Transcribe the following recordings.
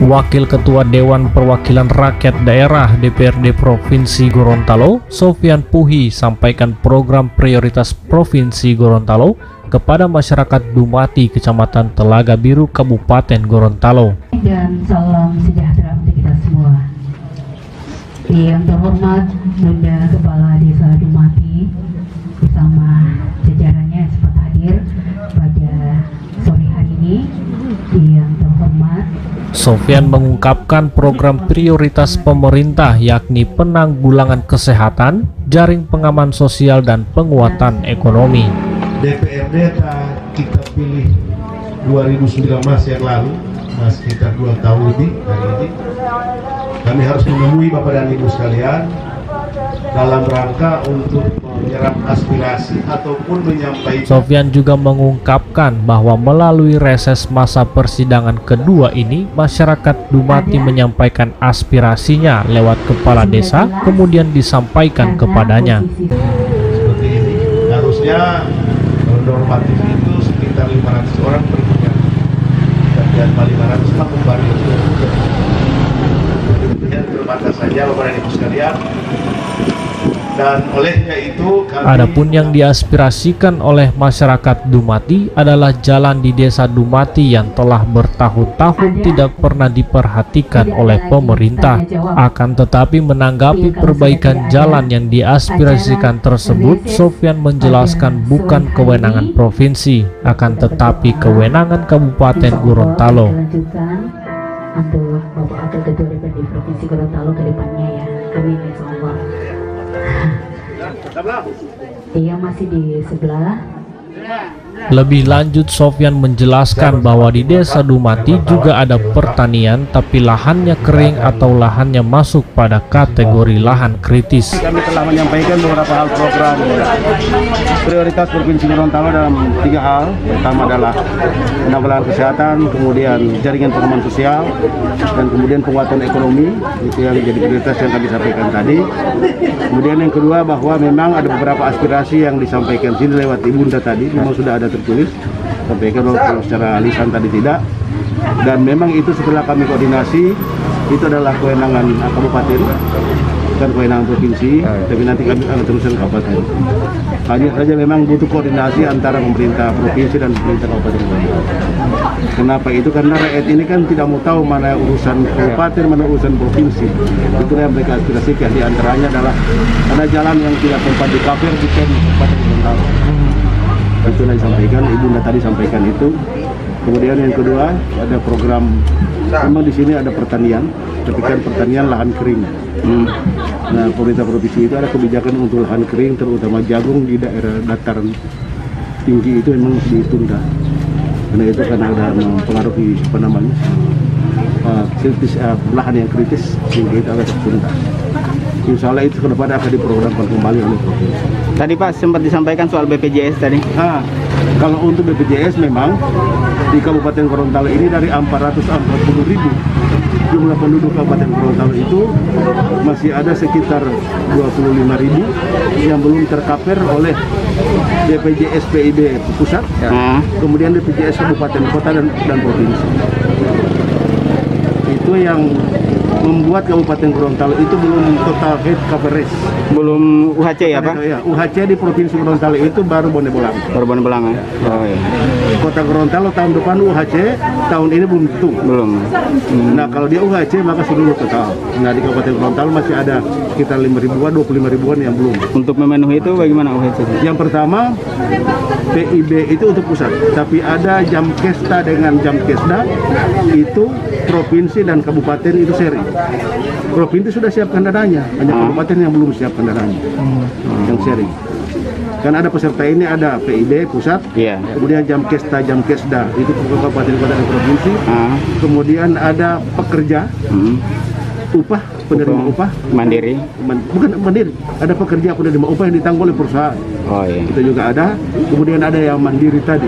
Wakil Ketua Dewan Perwakilan Rakyat Daerah DPRD Provinsi Gorontalo, Sofyan Puhi, sampaikan program prioritas Provinsi Gorontalo kepada masyarakat Dumati, Kecamatan Telaga Biru, Kabupaten Gorontalo. Dan salam sejahtera untuk kita semua. Yang terhormat Bunda Kepala Desa Dumati bersama jajarannya sempat hadir pada sore hari ini. Yang terhormat, Sofyan mengungkapkan program prioritas pemerintah yakni penanggulangan kesehatan, jaring pengaman sosial, dan penguatan ekonomi. DPRD kita pilih 2019 yang lalu, sekitar 2 tahun lebih dari ini. Kami harus menemui Bapak dan Ibu sekalian dalam rangka untuk menyerap aspirasi ataupun menyampaikan. Sofyan juga mengungkapkan bahwa melalui reses masa persidangan kedua ini, masyarakat Dumati menyampaikan aspirasinya lewat kepala desa, kemudian disampaikan kepadanya. Seperti ini, harusnya normatif itu sekitar 500 orang per bulan, dan 500 lah kembali. Terbatas saja Bapak dan Ibu sekalian. Dan olehnya itu Adapun yang diaspirasikan oleh masyarakat Dumati adalah jalan di desa Dumati yang telah bertahun-tahun tidak pernah diperhatikan oleh pemerintah. Akan tetapi menanggapi perbaikan jalan yang diaspirasikan tersebut, Sofyan menjelaskan bukan kewenangan provinsi, akan tetapi kewenangan Kabupaten Gorontalo. Untuk Bapak Wakil Ketua DPRD Provinsi Gorontalo ke depannya ya. Amin ya Allah. Dia masih di sebelah. Lebih lanjut, Sofyan menjelaskan bahwa di desa Dumati juga ada pertanian, tapi lahannya kering atau lahannya masuk pada kategori lahan kritis. Kami telah menyampaikan beberapa hal program prioritas Provinsi Gorontalo dalam 3 hal. Pertama adalah penanggulangan kesehatan, kemudian jaringan pengaman sosial, dan kemudian penguatan ekonomi. Itu yang jadi prioritas yang kami sampaikan tadi. Kemudian yang kedua, bahwa memang ada beberapa aspirasi yang disampaikan sini lewat Ibunda tadi, memang sudah ada tertulis, sampaikan secara lisan tadi tidak. Dan memang itu setelah kami koordinasi, itu adalah kewenangan kabupaten, bukan kewenangan provinsi, tapi nanti kami akan teruskan kabupaten. Hanya saja memang butuh koordinasi antara pemerintah provinsi dan pemerintah kabupaten. Kenapa itu? Karena rakyat ini kan tidak mau tahu mana urusan kabupaten, mana urusan provinsi. Itu yang mereka aspirasikan. Di antaranya adalah ada jalan yang tidak sempat di-cover di Kabupaten Gorontalo. Itu yang disampaikan, Ibu tadi sampaikan itu. Kemudian yang kedua, ada program, memang di sini ada pertanian, tapi kan pertanian lahan kering. Nah, pemerintah provinsi itu ada kebijakan untuk lahan kering, terutama jagung di daerah dataran tinggi itu memang ditunda. Karena itu karena ada mempengaruhi kritis, lahan yang kritis, sehingga itu agak tertunda. Insya Allah itu ke depan akan diprogramkan kembali oleh provinsi. Tadi Pak sempat disampaikan soal BPJS tadi. Kalau untuk BPJS memang di Kabupaten Gorontalo ini dari 440.000 jumlah penduduk Kabupaten Gorontalo itu masih ada sekitar 25.000 yang belum tercover oleh BPJS PIB pusat, kemudian BPJS kabupaten kota dan provinsi. Itu yang membuat Kabupaten Gorontalo itu belum total health coverage. Belum UHC ya Pak? Ya, UHC di Provinsi Gorontalo itu baru Bonebolang. Baru Bonebolang ya? Oh iya. Kota Gorontalo tahun depan UHC, tahun ini belum tentu. Belum. Nah kalau dia UHC maka seluruh total. Nah di Kabupaten Gorontalo masih ada sekitar 5.000-an, 25.000-an yang belum. Untuk memenuhi itu bagaimana UHC? Yang pertama, PIB itu untuk pusat, tapi ada Jamkesda dengan Jamkesda itu provinsi dan kabupaten itu seri. Provinsi sudah siapkan dananya, hanya kabupaten yang belum siapkan dananya, yang seri. Kan ada peserta ini, ada PIB pusat, kemudian Jamkesda itu kabupaten kota dan provinsi, kemudian ada pekerja, upah, penerima upah mandiri, bukan mandiri, ada pekerja penerima upah yang ditanggung oleh perusahaan. Itu juga ada. Kemudian ada yang mandiri tadi.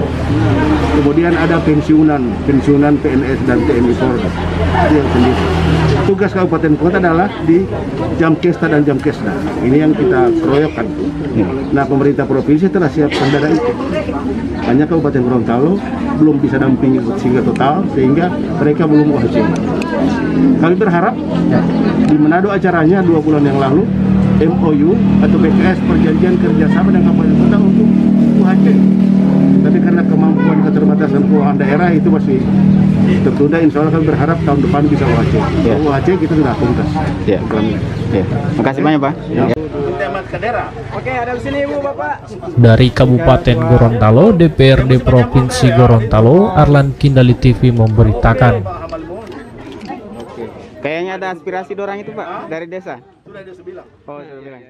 Kemudian ada pensiunan PNS dan TNI Polri. Itu yang sendiri. Tugas kabupaten kota adalah di Jamkesda dan Jamkesda. Ini yang kita keroyokkan. Nah, pemerintah provinsi telah siapkan dana itu. hanya Kabupaten Gorontalo belum bisa dampingi sehingga total, sehingga mereka belum UHC. Kami berharap di Manado acaranya 2 bulan yang lalu, MOU atau BKS perjanjian kerjasama dengan kabupaten kota untuk UHC. Tapi karena kemampuan keterbatasan keuangan daerah itu masih tertunda. Insya Allah kami berharap tahun depan bisa UHC. Ya. UHC kita sudah tuntas. Ya. Ya. Makasih banyak Pak. Ya. Oke, ada di sini Ibu Bapak. Dari Kabupaten Gorontalo, DPRD Provinsi Gorontalo, Arlan Kindali TV memberitakan. Kayaknya ada aspirasi dorang itu Pak dari desa. Sudah dia bilang. Oh, sudah bilang.